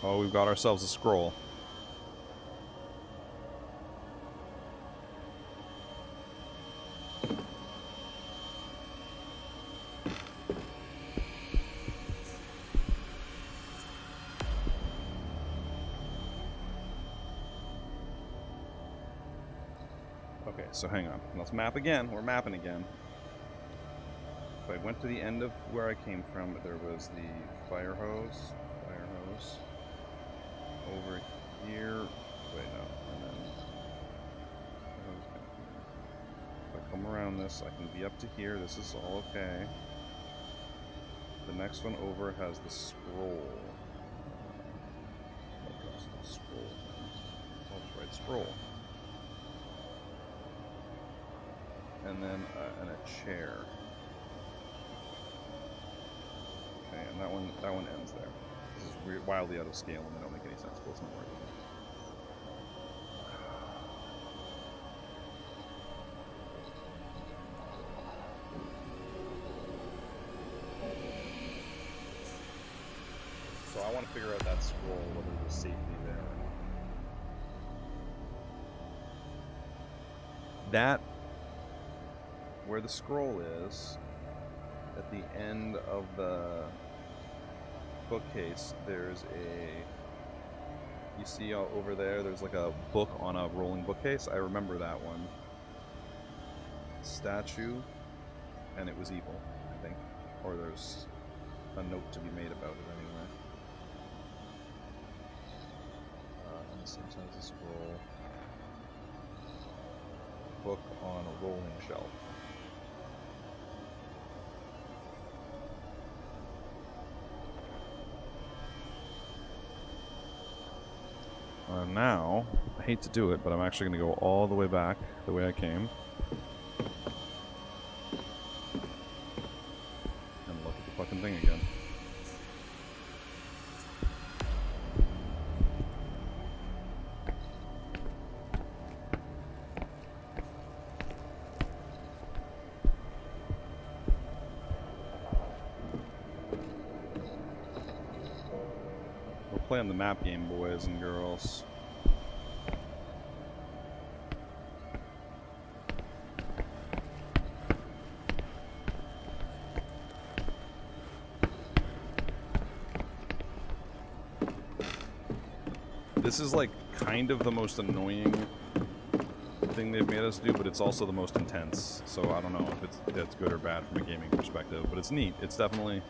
Oh, we've got ourselves a scroll. Okay, so hang on. Let's map again. We're mapping again. If I went to the end of where I came from, there was the fire hose. Over here. Wait, no. And then if I come around this, I can be up to here. This is all okay. The next one over has the scroll. Scroll. I'll just write scroll. And then and a chair. Okay, and that one ends there. This is weird, wildly out of scale, and they don't make any sense. But it's not worth it. So I want to figure out that scroll, whether there's safety there or not. That, where the scroll is, at the end of the bookcase, there's you see over there, there's like a book on a rolling bookcase. I remember that one. Statue, and it was evil, I think. Or there's a note to be made about it anyway. Sometimes a scroll. Book on a rolling shelf. Now, I hate to do it, but I'm actually going to go all the way back the way I came. And look at the fucking thing again. We're playing the map game, boys and girls. This is like kind of the most annoying thing they've made us do, but it's also the most intense. So I don't know if it's good or bad from a gaming perspective, but it's neat. It's definitely...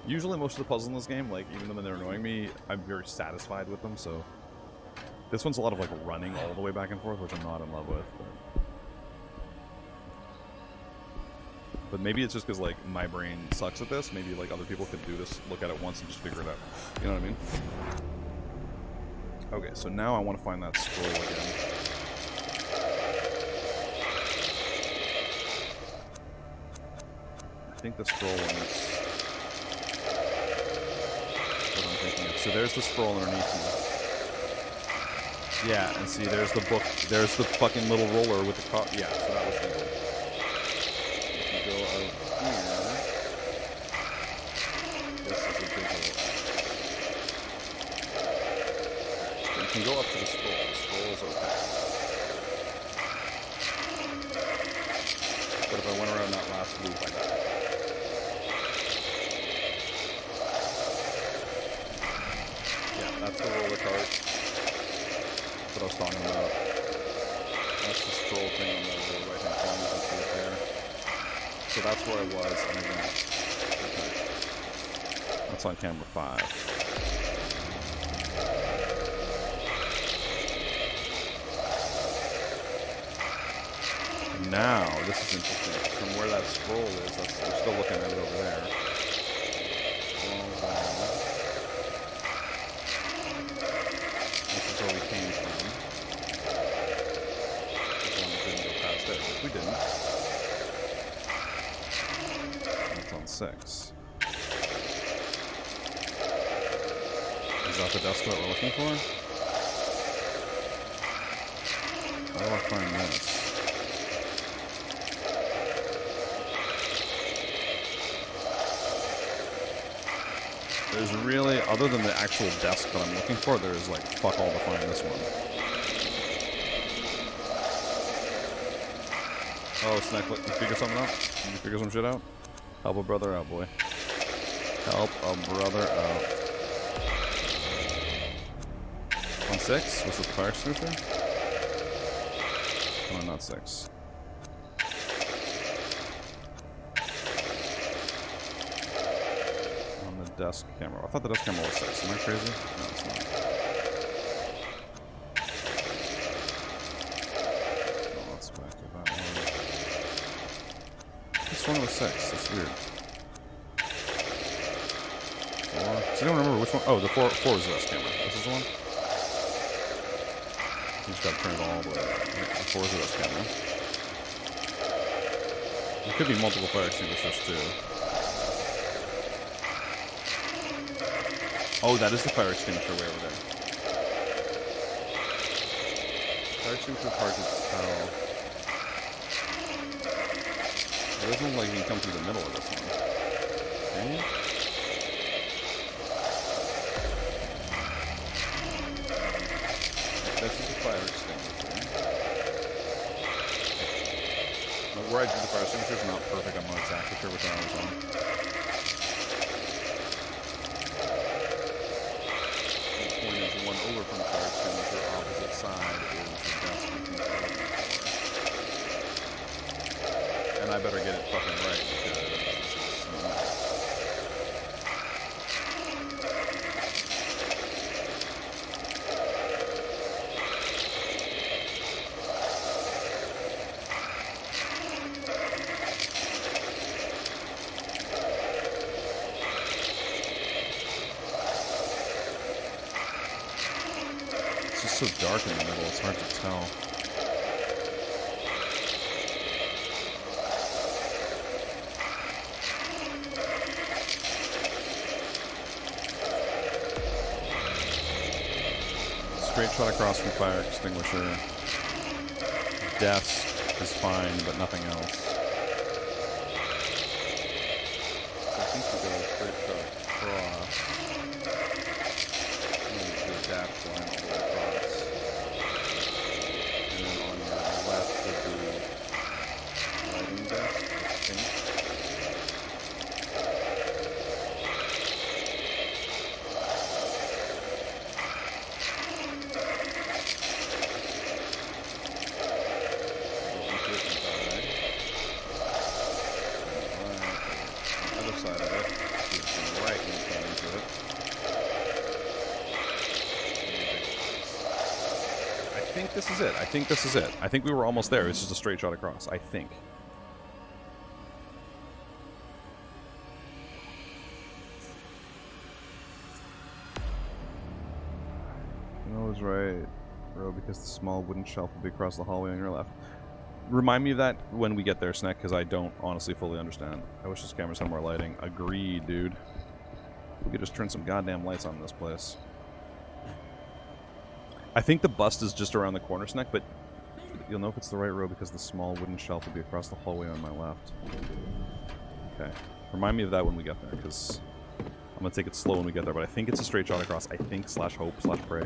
Usually most of the puzzles in this game, like, even though they're annoying me, I'm very satisfied with them, so... This one's a lot of, like, running all the way back and forth, which I'm not in love with, but maybe it's just because, like, my brain sucks at this. Maybe, like, other people could do this, look at it once and just figure it out. You know what I mean? Okay, so now I want to find that scroll again. I think the scroll one is what I'm thinking of. So there's the scroll underneath me. Yeah, and see, there's the book. There's the fucking little roller with the car. Yeah, so that was evil. If you go out here, this is a big hole. You can go up to the scroll. The scroll is okay. But if I went around that last loop, I died. Yeah, that's the roller cart. That's what I was talking about. That's the scroll thing on the right-hand corner. You can see it there. So that's where I was, and I went. Okay. That's on camera 5. Now, this is interesting. From where that scroll is, we're still looking at it over there. This is where we came from. As long as we didn't go past there, which we didn't. That's on 6. Is that the desk that we're looking for? How do I find this? There's really, other than the actual desk that I'm looking for, there's like fuck all to find this one. Oh, Snack, look, you figure something out? You figure some shit out? Help a brother out, boy. Help a brother out. On 6? Was it the fire extinguisher? Oh, not 6. On the desk camera. I thought the desk camera was 6. Am I crazy? No, it's not. Oh, let's back to that one. This one was 6. That's weird. 4. Does anyone remember which one? Oh, the 4 is the desk camera. This is the one? You just gotta turn it all the way around. The 4 is the desk camera. There could be multiple fire extinguishers too. Oh, that is the fire extinguisher way over there. Fire extinguisher is hard to tell. It doesn't look like you can come through the middle of this one. Can you? This is the fire extinguisher. Now, where I did the fire extinguisher is not perfect. I'm not exactly sure which one I was on. The point is, one over from the fire extinguisher, opposite side is the desk we think we're looking for. And I better get it fucking right because this is so dark in the middle, it's hard to tell. Straight shot across from fire extinguisher. Desk is fine, but nothing else. So I think we go straight shot across. And the dash line all the way across. And then on your left would be lighting desk, I think. This is it. I think this is it. I think we were almost there. It's just a straight shot across. I think. I was right, bro, because the small wooden shelf will be across the hallway on your left. Remind me of that when we get there, Snack, because I don't honestly fully understand. I wish this camera had more lighting. Agreed, dude. We could just turn some goddamn lights on in this place. I think the bust is just around the corner, Snack, but you'll know if it's the right row because the small wooden shelf will be across the hallway on my left. Okay. Remind me of that when we get there, because I'm going to take it slow when we get there, but I think it's a straight shot across. I think /hope/pray.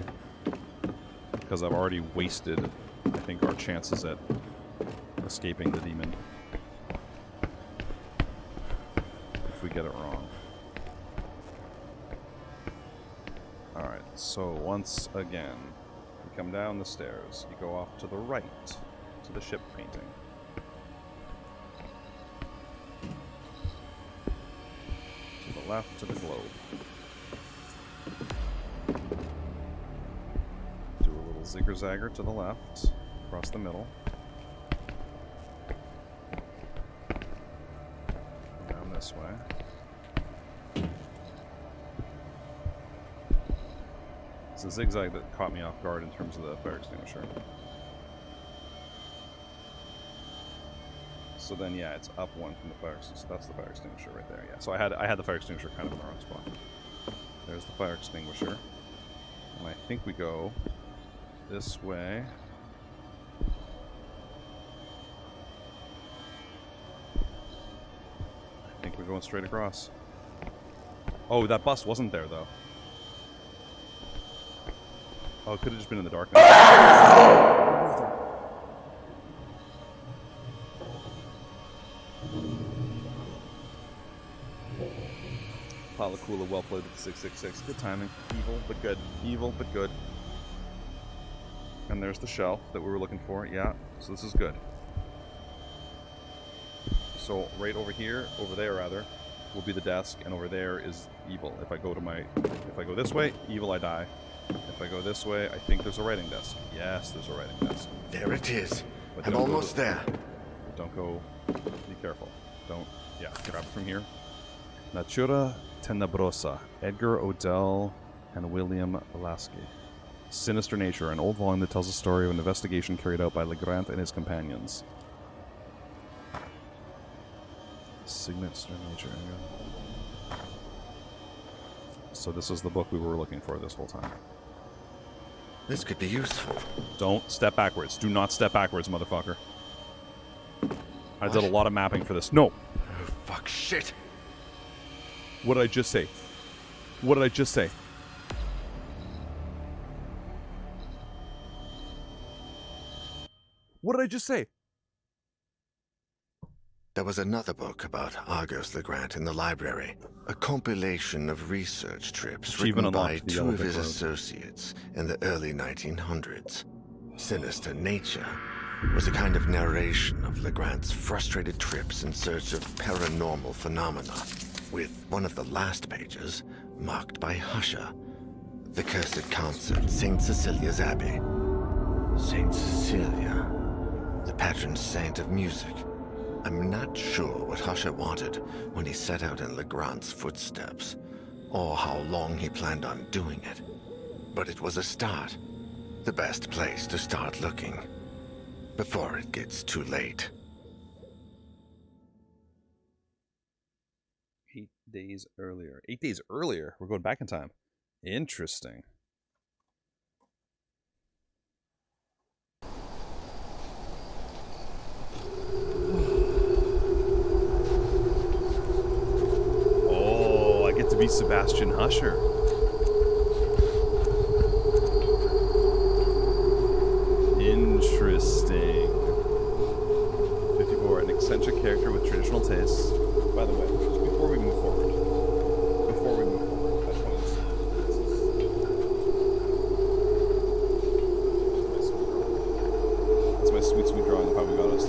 Because I've already wasted, I think, our chances at escaping the demon. If we get it wrong. Alright, so once again, you come down the stairs, you go off to the right, to the ship painting. To the left, to the globe. Do a little zigger-zagger to the left, across the middle. Down this way. It's a zigzag that caught me off guard in terms of the fire extinguisher. So then, yeah, it's up one from the fire extinguisher. So that's the fire extinguisher right there, yeah. So I had the fire extinguisher kind of in the wrong spot. There's the fire extinguisher. And I think we go this way. I think we're going straight across. Oh, that bus wasn't there, though. Oh, it could have just been in the darkness. Palakula, well played with the 666. Good timing. Evil, but good. Evil, but good. And there's the shelf that we were looking for. Yeah, so this is good. So right over here, over there rather, will be the desk, and over there is evil. If I go this way, evil, I die. If I go this way, I think there's a writing desk. Yes, there's a writing desk. There it is. But I'm almost there. Don't go. Be careful. Don't. Yeah, grab it from here. Natura Tenebrosa, Edgar Odell and William Lasky. Sinister Nature, an old volume that tells the story of an investigation carried out by Legrand and his companions. Sinister Nature. So this is the book we were looking for this whole time. This could be useful. Don't step backwards. Do not step backwards, motherfucker. I did a lot of mapping for this. No! Oh, fuck, shit! What did I just say? What did I just say? What did I just say? There was another book about Argos Legrand in the library. A compilation of research trips written by two of his associates in the early 1900s. Sinister Nature was a kind of narration of Legrand's frustrated trips in search of paranormal phenomena, with one of the last pages marked by HUSHER, the cursed concert, St. Cecilia's Abbey. St. Cecilia, the patron saint of music. I'm not sure what HUSHER wanted when he set out in Legrand's footsteps, or how long he planned on doing it. But it was a start. The best place to start looking, before it gets too late. 8 days earlier. 8 days earlier? We're going back in time. Interesting. Oh, I get to be Sebastian Husher. Interesting. 54, an eccentric character with traditional tastes. By the way, just before we move forward, I just want to... That's my sweet, sweet drawing of how we got us.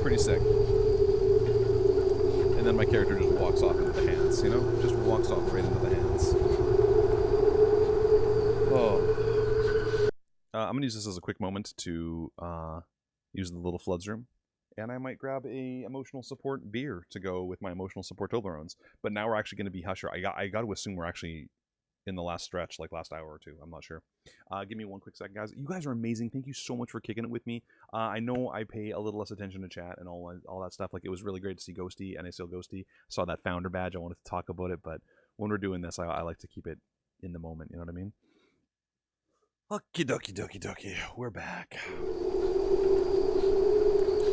Pretty sick. And then my character just walks off into the hands, you know? Just walks off right into the hands. Oh. I'm going to use this as a quick moment to use the little Floods room. And I might grab a emotional support beer to go with my emotional support Toblerones. But now we're actually going to be Husher. I got to assume we're actually in the last stretch, like last hour or two. I'm not sure. Give me one quick second, guys. You guys are amazing. Thank you so much for kicking it with me. I know I pay a little less attention to chat and all that stuff. Like, it was really great to see Ghosty, and I still Ghosty. Saw that founder badge. I wanted to talk about it, but when we're doing this, I like to keep it in the moment. You know what I mean? Okie dokie dokie dokie. We're back.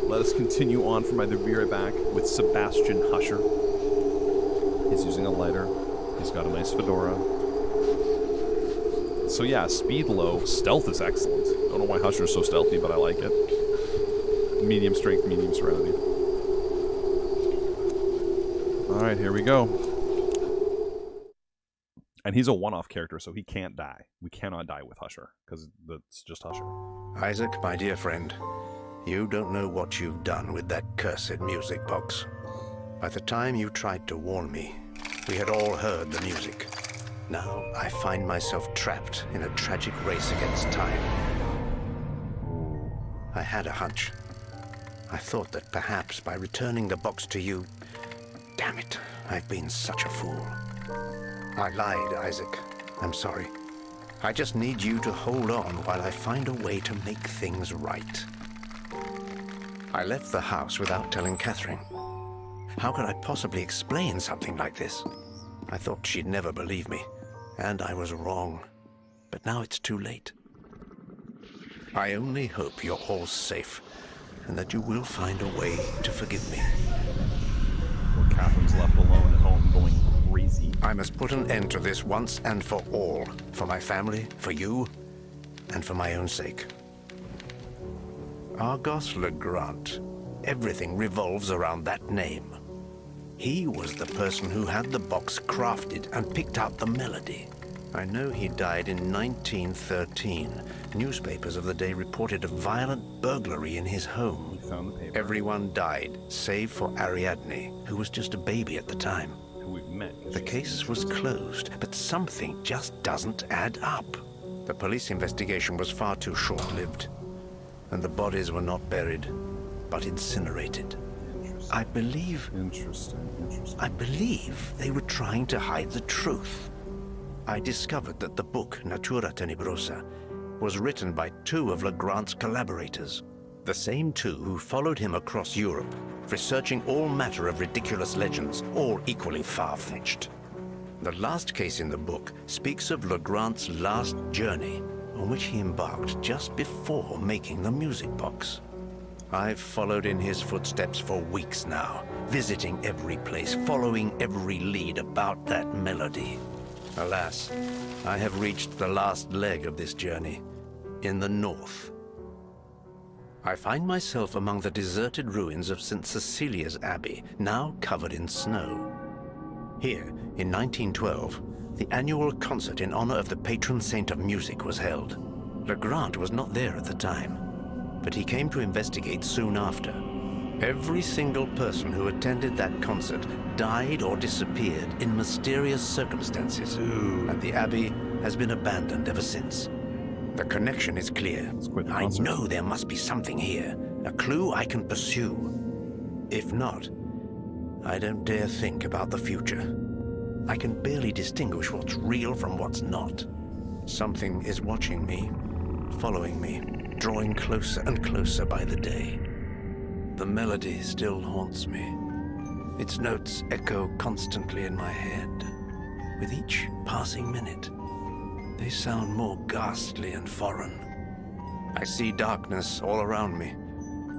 Let us continue on from either be right back with Sebastian Husher. He's using a lighter. He's got a nice fedora. So yeah, speed low. Stealth is excellent. Don't know why Husher is so stealthy, but I like it. Medium strength, medium serenity. Alright, here we go. And he's a one-off character, so he can't die. We cannot die with Husher, because that's just Husher. Isaac, my dear friend, you don't know what you've done with that cursed music box. By the time you tried to warn me, we had all heard the music. Now I find myself trapped in a tragic race against time. I had a hunch. I thought that perhaps by returning the box to you... Damn it, I've been such a fool. I lied, Isaac. I'm sorry. I just need you to hold on while I find a way to make things right. I left the house without telling Catherine. How could I possibly explain something like this? I thought she'd never believe me, and I was wrong. But now it's too late. I only hope you're all safe, and that you will find a way to forgive me. Poor Catherine's left alone at home going crazy. I must put an end to this once and for all. For my family, for you, and for my own sake. Argos Legrand. Everything revolves around that name. He was the person who had the box crafted and picked out the melody. I know he died in 1913. Newspapers of the day reported a violent burglary in his home. We found the paper. Everyone died, save for Ariadne, who was just a baby at the time. Who we've met. The case was closed, but something just doesn't add up. The police investigation was far too short-lived, and the bodies were not buried, but incinerated. I believe they were trying to hide the truth. I discovered that the book, Natura Tenebrosa, was written by 2 of Legrand's collaborators. The same 2 who followed him across Europe, researching all matter of ridiculous legends, all equally far-fetched. The last case in the book speaks of Legrand's last journey, on which he embarked just before making the music box. I've followed in his footsteps for weeks now, visiting every place, following every lead about that melody. Alas, I have reached the last leg of this journey, in the north. I find myself among the deserted ruins of St. Cecilia's Abbey, now covered in snow. Here, in 1912, the annual concert in honor of the patron saint of music was held. Legrand was not there at the time, but he came to investigate soon after. Every single person who attended that concert died or disappeared in mysterious circumstances, and the Abbey has been abandoned ever since. The connection is clear. I know there must be something here, a clue I can pursue. If not, I don't dare think about the future. I can barely distinguish what's real from what's not. Something is watching me, following me, drawing closer and closer by the day. The melody still haunts me. Its notes echo constantly in my head. With each passing minute, they sound more ghastly and foreign. I see darkness all around me,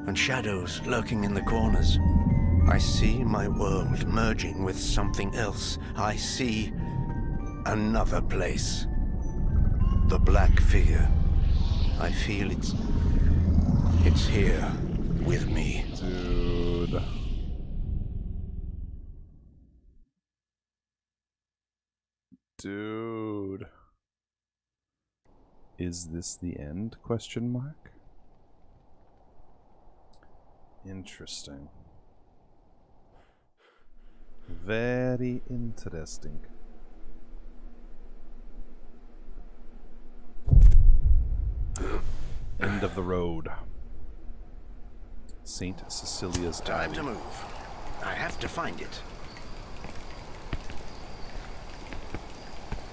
and shadows lurking in the corners. I see my world merging with something else. I see another place. The black figure. I feel it's here with me. Dude. Dude. Is this the end? Question mark. Interesting. Very interesting. End of the road. St. Cecilia's Abbey. Time to move. I have to find it.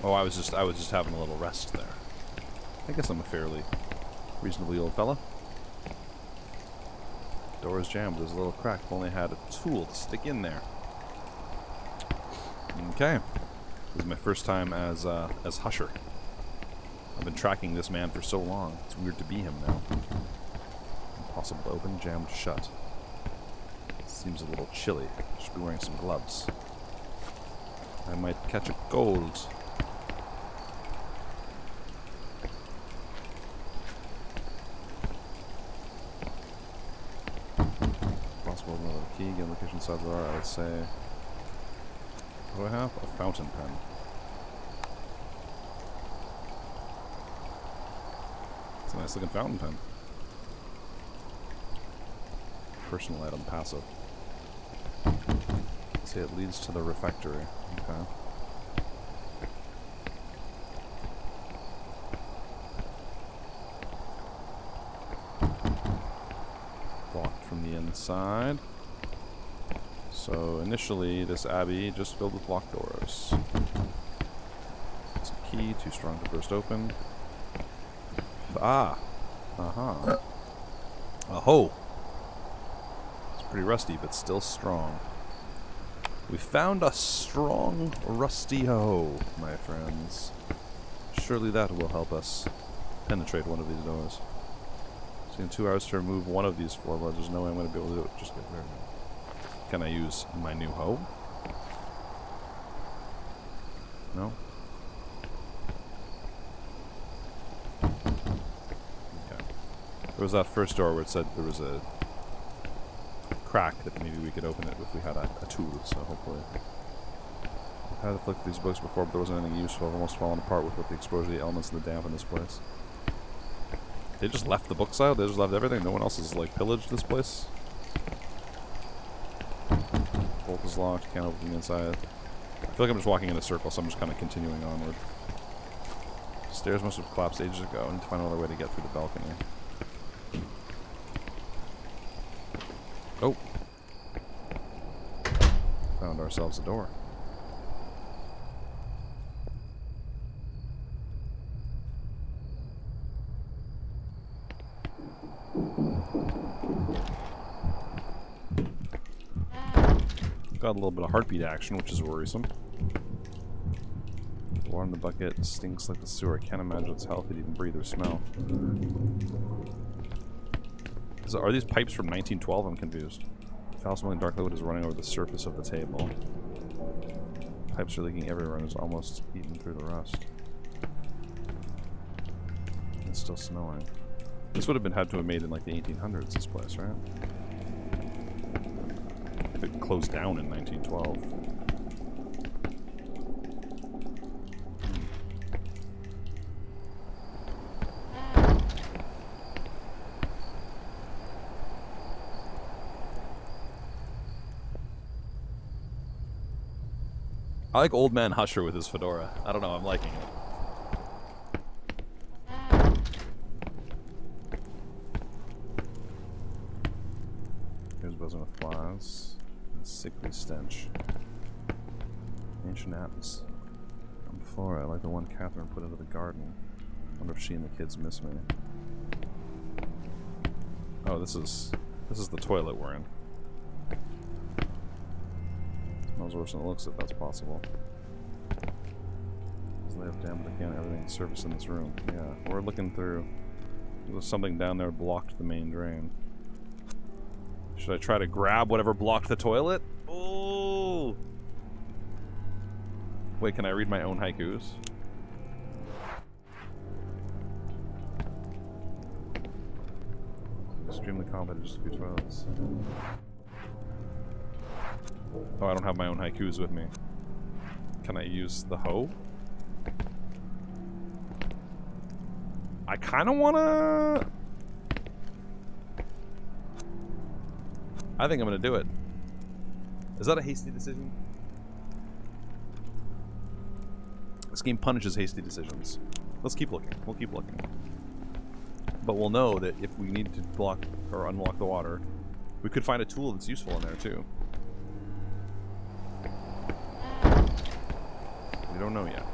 Oh, I was just having a little rest there. I guess I'm a fairly reasonably old fella. Door is jammed. There's a little crack. If only I had a tool to stick in there. Okay. This is my first time as Husher. I've been tracking this man for so long. It's weird to be him now. Impossible to open, jammed shut. Seems a little chilly. Should be wearing some gloves. I might catch a cold. Possible another key. Get location sidebar. I would say. What do I have? A fountain pen. It's a nice looking fountain pen. Personal item, passive. Let's see, it leads to the refectory. Okay. Blocked from the inside. So initially, this abbey just filled with locked doors. It's a key, too strong to burst open. Ah! Uh-huh. Oh! It's pretty rusty, but still strong. We found a strong, rusty hoe, my friends. Surely that will help us penetrate one of these doors. It's in 2 hours to remove one of these floorboards. There's no way I'm going to be able to do it. Just get rid of it. Can I use my new hoe? No? Okay. There was that first door where it said there was a crack that maybe we could open it if we had a tool, so hopefully. I've had to flick these books before, but there wasn't anything useful. I've almost fallen apart with the exposure to the elements and the damp in this place. They just left the books out? They just left everything? No one else has, like, pillaged this place? Bolt is locked, can't open from the inside. I feel like I'm just walking in a circle, so I'm just kind of continuing onward. Stairs must have collapsed ages ago. I need to find another way to get through the balcony. Oh! Found ourselves a door. Got a little bit of heartbeat action, which is worrisome. The water in the bucket stinks like the sewer. I can't imagine it's healthy to even breathe or smell. So are these pipes from 1912? I'm confused. Foul-smelling dark liquid is running over the surface of the table. Pipes are leaking everywhere and it's almost eaten through the rust. It's still snowing. This would have had to have made in like the 1800s, this place, right? It closed down in 1912. I like Old Man Husher with his fedora. I don't know, I'm liking it. Here's buzzing with flies. A sickly stench. Ancient apps. I'm Flora, like the one Catherine put into the garden. Wonder if she and the kids miss me. Oh, this is the toilet we're in. Smells worse than it looks, if that's possible. They have damn it again. Everything's surface in this room. Yeah, we're looking through. There's something down there blocked the main drain. Should I try to grab whatever blocked the toilet? Oh! Wait, can I read my own haikus? Extremely confident, just a few toilets. Oh, I don't have my own haikus with me. Can I use the hoe? I kind of want to... I think I'm going to do it. Is that a hasty decision? This game punishes hasty decisions. Let's keep looking. We'll keep looking. But we'll know that if we need to block or unlock the water, we could find a tool that's useful in there too. We don't know yet.